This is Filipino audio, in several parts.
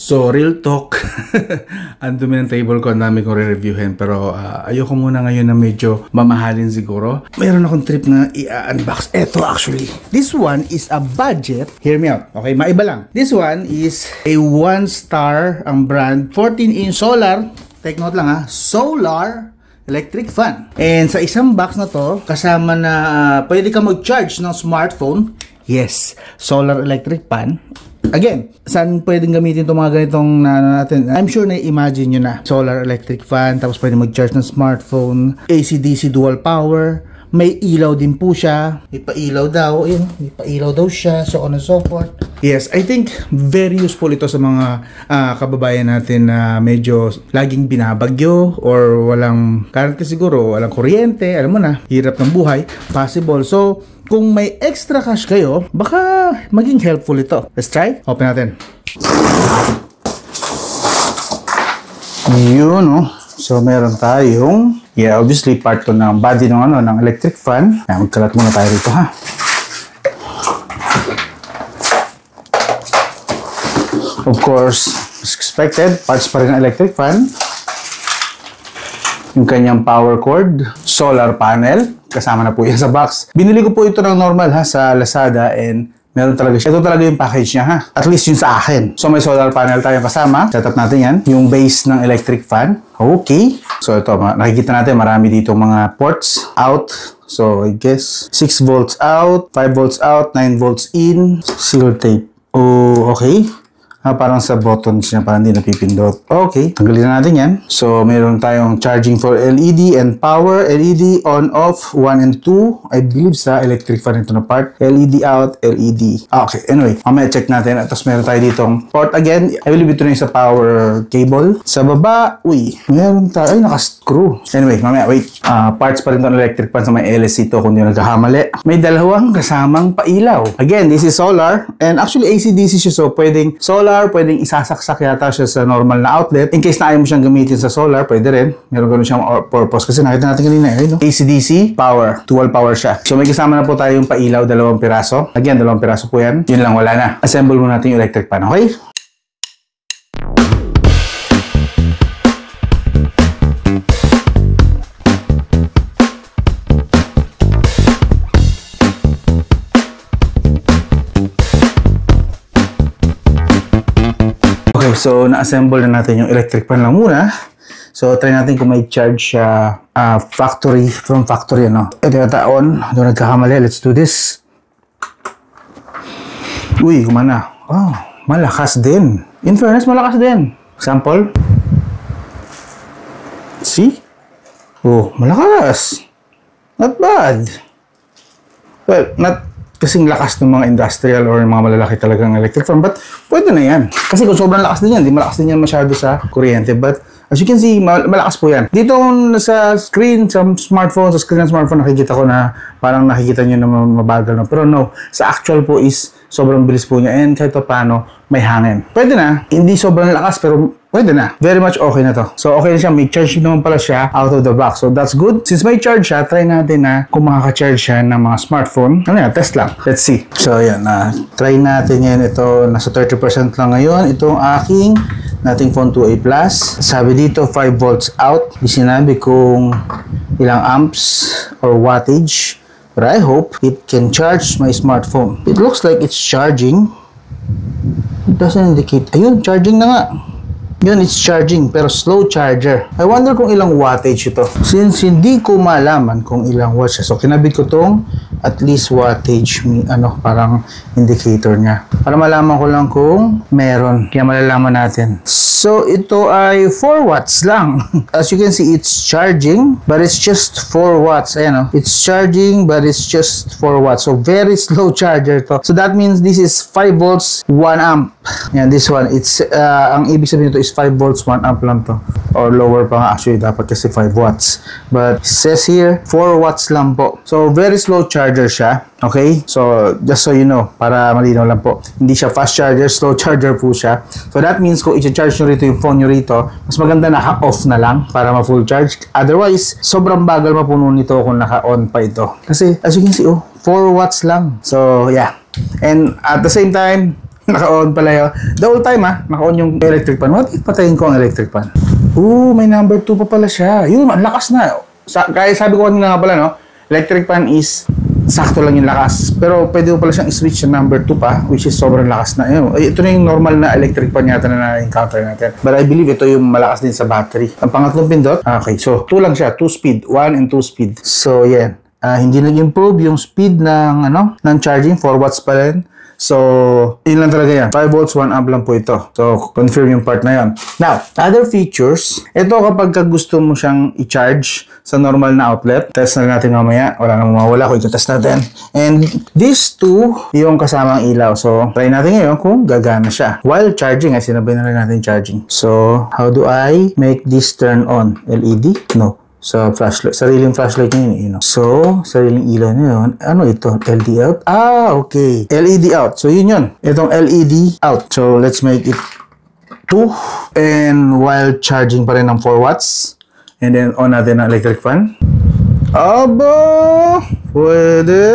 So, real talk, ang dumi ng table ko, ang dami kong re-reviewin, pero ayoko muna ngayon na medyo mamahalin siguro. Mayroon akong trip na i-unbox. Eto actually, this one is a budget. Hear me out, okay? Maiba lang. This one is a 1-star ang brand, 14-inch solar. Take note lang ha, solar electric fan. And sa isang box na to, kasama na pwede ka mag-charge ng smartphone. Yes, solar electric fan. Again, saan pwedeng gamitin itong mga ganitong natin? I'm sure na-imagine nyo na. Solar electric fan, tapos pwede mag-charge ng smartphone, AC-DC dual power, may ilaw din po siya, may pailaw daw, yun, may pailaw daw siya, so on and so forth. Yes, I think very useful ito sa mga kababayan natin na medyo laging binabagyo or walang currently siguro, walang kuryente, alam mo na, hirap ng buhay, possible. So, kung may extra cash kayo, baka maging helpful ito. Let's try. Open natin. Yun, no? So, meron tayong, obviously, part to ng body ng electric fan. Magkalat muna tayo rito, ha? Of course, as expected, parts pa rin ng electric fan. Yung kanyang power cord, solar panel, kasama na po yan sa box. Binili ko po ito ng normal ha sa Lazada and meron talaga siya. Ito talaga yung package niya ha. At least yun sa akin. So may solar panel tayong kasama. Setup natin yan. Yung base ng electric fan. Okay. So ito, nakikita natin marami dito mga ports out. So I guess 6 volts out, 5 volts out, 9 volts in. Seal tape. Oh, okay. Parang sa buttons niya, parang hindi napipindot. Okay, tanggalin na natin yan. So, meron tayong charging for LED and power. LED on, off, 1 and 2. I believe sa electric fan ito na part. LED out, LED. Okay, anyway, mamaya check natin. At tapos meron tayo ditong port again. I believe ito na yung sa power cable. Sa baba, uy, meron tayo. Ay, naka-screw. Anyway, mamaya, wait. Parts pa rin ito ng electric fan sa may LSC ito kung hindi nagkahamali. May dalawang kasamang pailaw. Again, this is solar. And actually, AC-DC siya. So, pwedeng solar, pwedeng isasaksak yata siya sa normal na outlet. In case na ayaw mo siyang gamitin sa solar, pwede rin. Meron ganun siyang purpose. Kasi nakita natin kanina, no? AC-DC, power. Dual power siya. So may kasama na po tayong pailaw, 2 piraso. Again, 2 piraso po yan. Yun lang, wala na. Assemble muna natin yung electric pan, okay? So, na-assemble na natin yung electric pan lang muna. So, try natin kung may charge siya from factory, ano. Ito yata on. Doon nagkakamali. Let's do this. Uy, kumana. Oh, malakas din. In fairness, malakas din. Sample. See? Oh, malakas. Not bad. Well, not kasing lakas ng mga industrial or mga malalaki talagang electric fan, but pwede na yan. Kasi kung sobrang lakas din yan, di malakas din yan masyado sa kuryente. But as you can see, malakas po yan. Dito sa screen, sa smartphone, sa screen ng smartphone, nakikita ko na parang nakikita nyo na mabagal na. Pero no, sa actual po is sobrang bilis po niya and kahit paano may hangin. Pwede na, hindi sobrang lakas pero pwede na. Very much okay na to. So okay na siya, may charge naman pala siya out of the box. So that's good. Since may charge siya, try natin na kung makaka-charge siya ng mga smartphone. Ano yan, test lang. Let's see. So yan, try natin yan. Ito, nasa 30% lang ngayon. Itong nating phone 2A Plus. Sabi dito, 5 volts out. Di sinabi kung ilang amps or wattage. But I hope it can charge my smartphone. It looks like it's charging. It doesn't indicate. Ayun, charging na nga. Yun, it's charging, pero slow charger. I wonder kung ilang wattage ito. Since hindi ko malaman kung ilang watts siya. So, kinabit ko tong at least wattage, parang indicator niya. Para malaman ko lang kung meron. Kaya malalaman natin. So, ito ay 4 watts lang. As you can see, it's charging, but it's just 4 watts. Ayan, it's charging, but it's just 4 watts. So, very slow charger to. So, that means this is 5 volts, 1 amp. Yan, this one, it's, ang ibig sabihin nito is 5 volts, 1 amp lang to. Or lower pa nga, actually, dapat kasi 5 watts. But, it says here, 4 watts lang po. So, very slow charger siya. Okay? So, just so you know, para malinaw lang po. Hindi siya fast charger, slow charger po siya. So, that means kung i-charge nyo rito yung phone nyo rito, mas maganda naka-off na lang para ma-full charge. Otherwise, sobrang bagal mapuno nito kung naka-on pa ito. Kasi, as you can see, 4 watts lang. So, yeah. And at the same time, Naka-on pala yun. The whole time naka-on yung electric fan. What if patayin ko ang electric fan? Ooh, may number 2 pa pala siya. Yun, ang lakas na. Kaya sabi ko kanina nga pala, no? Electric fan is sakto lang yung lakas. Pero pwede mo pala siyang i-switch sa number 2 pa, which is sobrang lakas na. Ito na yung normal na electric fan yata na na-encounter natin. But I believe ito yung malakas din sa battery. Ang pangatlong pindot, okay, so 2 lang siya, 2 speed, 1 and 2 speed. So, yan. Hindi nag-improve yung speed ng, ng charging, 4 watts pa rin. So, yun lang talaga yan. 5 volts, 1 amp lang po ito. So, confirm yung part na yan. Now, other features. Ito kapag gusto mo siyang i-charge sa normal na outlet. Test na natin mamaya. Wala nang mawawala kung ito-test natin. And these two, yung kasamang ilaw. So, try natin ngayon kung gagana siya. While charging, sinabay na rin natin charging. So, how do I make this turn on? LED? No. Sa flashlight, sariling flashlight niya yun. So, sariling ilaw na yun. Ano ito? LED out? Okay. LED out. So, yun yun. Itong LED out. So, let's make it 2. And while charging pa rin ng 4 watts. And then, on natin ang electric fan. Aba! Pwede!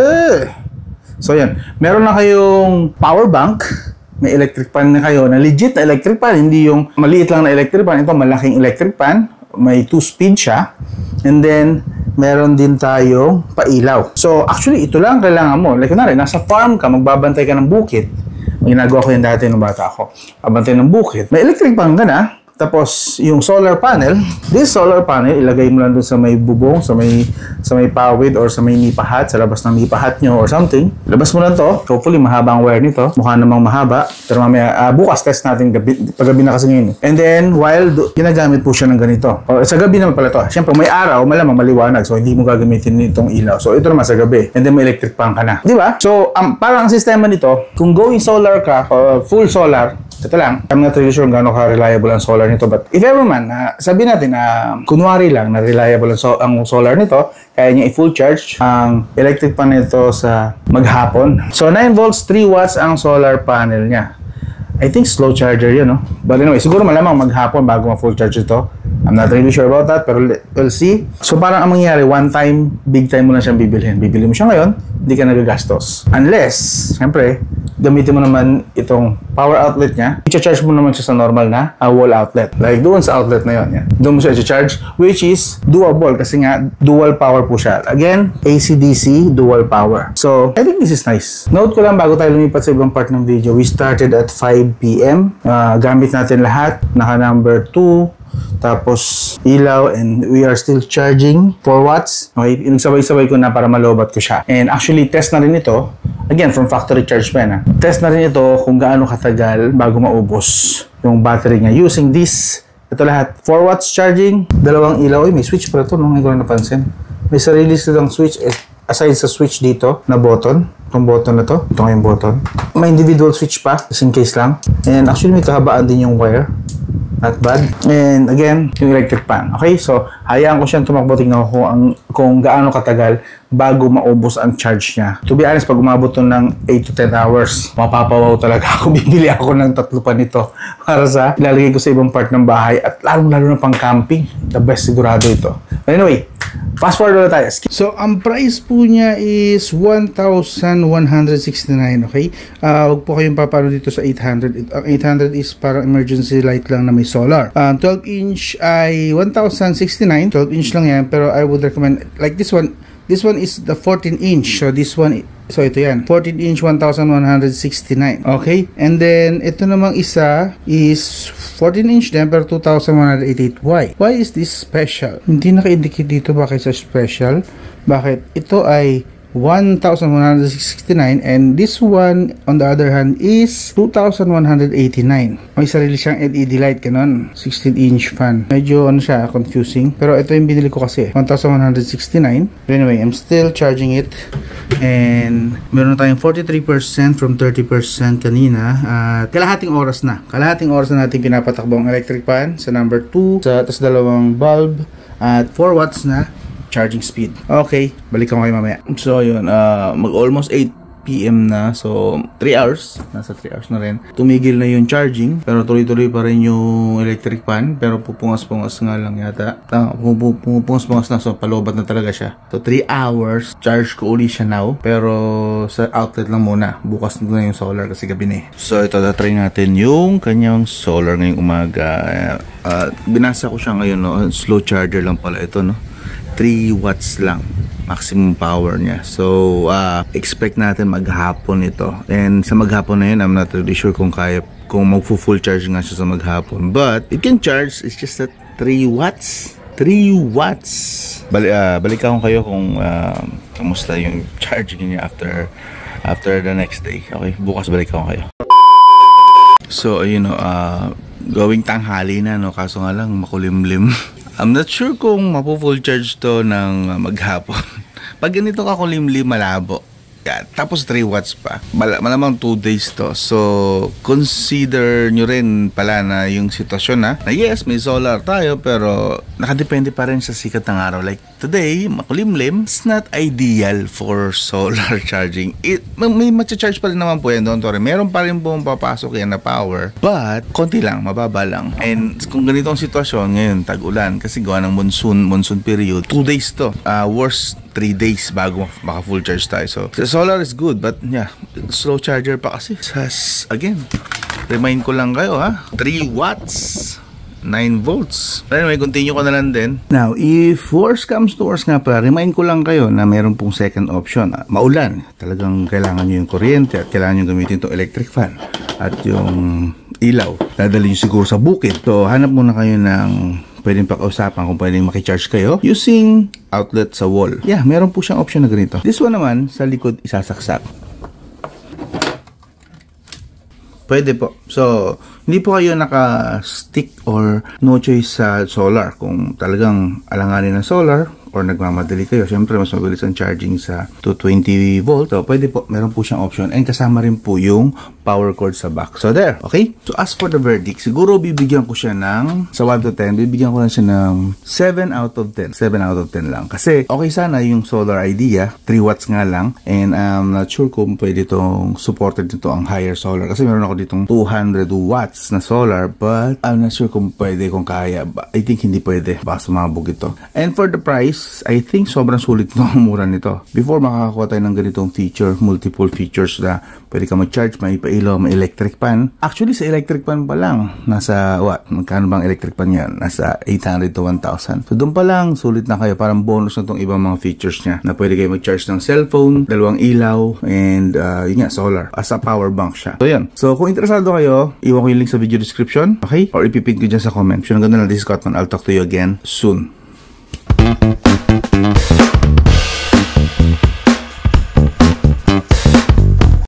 So, yan. Meron na kayong power bank. May electric fan na kayo na legit na electric fan. Hindi yung maliit lang na electric fan. Ito, malaking electric fan. May 2 speed siya. And then, meron din tayong pailaw. So, actually, ito lang kailangan mo. Like, kunwari, nasa farm ka, magbabantay ka ng bukid. Ginagawa ko yan dati nung bata ako. Babantay ng bukid. May electric fan ka na. Tapos, yung solar panel, this solar panel, ilagay mo lang dun sa may bubong, sa may pawid, or sa may nipahat, sa labas ng nipahat nyo, or something. Labas mo lang to. Hopefully, mahaba ang wire nito. Mukha namang mahaba. Pero mamaya, bukas test natin paggabi na kasi ngayon. And then, while ginagamit po siya ng ganito. Sa gabi naman pala to. Siyempre, may araw, malamang maliwanag. So, hindi mo gagamitin itong ilaw. So, ito naman sa gabi. And then, may electric fan ka na. Di ba? So, parang ang sistema nito, kung going solar ka, or full solar, ito lang. I'm not really sure kung gano'n ka-reliable ang solar nito. But if ever man, sabihin natin na kunwari lang na reliable ang solar nito, kaya niya i-full charge ang electric pan nito sa maghapon. So 9 volts, 3 watts ang solar panel niya. I think slow charger yun, no? But anyway, siguro malamang maghapon bago ma-full charge ito. I'm not really sure about that, pero we'll see. So parang ang mangyayari, one time, big time mo na siyang bibilhin. Bibili mo siya ngayon, hindi ka nagagastos. Unless, siyempre, gamitin mo naman itong power outlet niya, i-charge mo naman siya sa normal na wall outlet. Like doon sa outlet na yun. Yan. Doon mo siya i-charge, which is doable kasi nga dual power po siya. Again, AC-DC, dual power. So, I think this is nice. Note ko lang bago tayo lumipat sa ibang part ng video, we started at 5 p.m. Gamit natin lahat, naka number 2, tapos ilaw, and we are still charging 4 watts. Okay, inagsabay-sabay ko na para malobat ko siya. And actually, test na rin ito. Again, from factory charge pa yan. Test na rin ito kung gaano katagal bago maubos yung battery niya. Using this, ito lahat. 4 watts charging, 2 ilaw. May switch pa ito, no? Hindi ko na napansin. May sarili silang switch. Aside sa switch dito, na button. Itong button na to. Ito nga yung button. May individual switch pa, just in case lang. And actually, may kahabaan din yung wire. Not bad. And again, yung electric fan. Okay, so hayaan ko siyang tumakbo. Tingnan ko kung gaano katagal bago maubos ang charge niya. To be honest, pag umabot to ng 8 to 10 hours, mapapawaw talaga ako. Bibili ako ng 3 pa nito para sa ilalagay ko sa ibang part ng bahay at lalo na pang camping. The best sigurado ito. Anyway, fast forward ulit tayo. So, ang price po niya is 1,169, okay? Huwag po kayong papano dito sa 800. Ang 800 is parang emergency light lang na may solar. 12-inch ay 1,069. 12-inch lang yan, pero I would recommend, like this one. This one is the 14-inch. So, this one, so ito yan. 14-inch, 1,169. Okay? And then, ito namang isa is 14-inch din, pero 2,188. Why? Why is this special? Hindi naka-indicate dito bakit sa special. Bakit? Ito ay 1,169 and this one on the other hand is 2,189. May sarili siyang LED light, ganon. 16-inch fan. Medyo ano siya, confusing. Pero ito yung binili ko kasi, 1,169. But anyway, I'm still charging it. And meron tayong 43% from 30% kanina. At kalahating oras na. Kalahating oras na natin pinapatakbo ang electric fan sa number 2. Tapos 2 bulb. At 4 watts na charging speed. Okay, balikan ko kayo mamaya. So yun, mag almost 8 PM na. So, 3 hours. Nasa 3 hours na rin. Tumigil na yung charging. Pero tuloy-tuloy pa rin yung electric fan. Pero pupungas-pungas nga lang yata. Pupungas-pungas na. So, palobat na talaga siya. So, 3 hours. Charge ko uli siya now. Pero sa outlet lang muna. Bukas na yung solar kasi gabi na eh. So, ito, try natin yung kanyang solar ngayong umaga. Binasa ko siya ngayon, no? Slow charger lang pala ito, no? 3 watts lang maximum power niya. So, expect natin maghapon ito. And sa maghapon na yun, I'm not really sure kung kaya, kung mag-full charge nga siya sa maghapon. But, it can charge. It's just that 3 watts. 3 watts. Balikan ko kayo kung kamusta yung charging niya after the next day. Okay, bukas balikan ko kayo. So, ayun, no, gawing tanghali na, no? Kaso nga lang, makulimlim. I'm not sure kung mapu-full charge to ng maghapon. Pag ganito kakulimlim, malabo. Yeah, tapos 3 watts pa. Malamang 2 days to. So, consider nyo rin pala na yung sitwasyon na yes, may solar tayo, pero nakadepende pa rin sa sikat ng araw. Like today, makulimlim, it's not ideal for solar charging. May matcha-charge pa rin naman po yan, don't worry. Meron pa rin po papasok yan na power. But, konti lang, mababa lang. And kung ganito ang sitwasyon, ngayon, tag-ulan, kasi gawa ng monsoon period, 2 days to. Worst 3 days bago maka full charge tayo. So, solar is good, but yeah, slow charger pa kasi. Again, remind ko lang kayo, ha? 3 watts, 9 volts. Anyway, continue ko na lang din. Now, if worst comes to worst nga pala, remind ko lang kayo na meron pong second option. Maulan, talagang kailangan nyo yung kuryente at kailangan nyo gamitin itong electric fan at yung ilaw. Dadali nyo siguro sa bukid. So, hanap muna kayo ng pwedeng pag-usapan kung pwedeng makicharge kayo using outlet sa wall. Yeah, meron po siyang option na ganito. This one naman, sa likod isasaksak. Pwede po. So, hindi po kayo naka-stick or no choice sa solar. Kung talagang alanganin ng solar or nagmamadali kayo, syempre mas mabilis ang charging sa 220 volt. So, pwede po. Meron po siyang option. And kasama rin po yung power cord sa back. So, there. Okay? So, as for the verdict, siguro bibigyan ko siya ng, sa 1 to 10, bibigyan ko lang siya ng 7 out of 10. 7 out of 10 lang. Kasi, okay sana yung solar idea. 3 watts nga lang. And I'm not sure kung pwede itong supported nito ang higher solar. Kasi meron ako ditong 200 watts na solar. But, I'm not sure kung pwede, kung kaya. I think hindi pwede. Baka sumabog ito. And for the price, I think sobrang sulit no, mura nito. Before makakakuha tayo ng ganitong feature, multiple features na pwede ka mag-charge, may pailaw, may electric pan. Actually, sa electric pan pa lang, nasa, magkano bang electric pan yan? Nasa 800 to 1,000. So, doon pa lang, sulit na kayo. Parang bonus na itong ibang mga features niya na pwede kayo mag-charge ng cellphone, 2 ilaw, and yun nga, solar. As a power bank siya. So, yan. So, kung interesado kayo, iwan ko yung link sa video description. Okay? Or ipipin ko dyan sa comment. So, hanggang na lang, this is Scott. I'll talk to you again soon.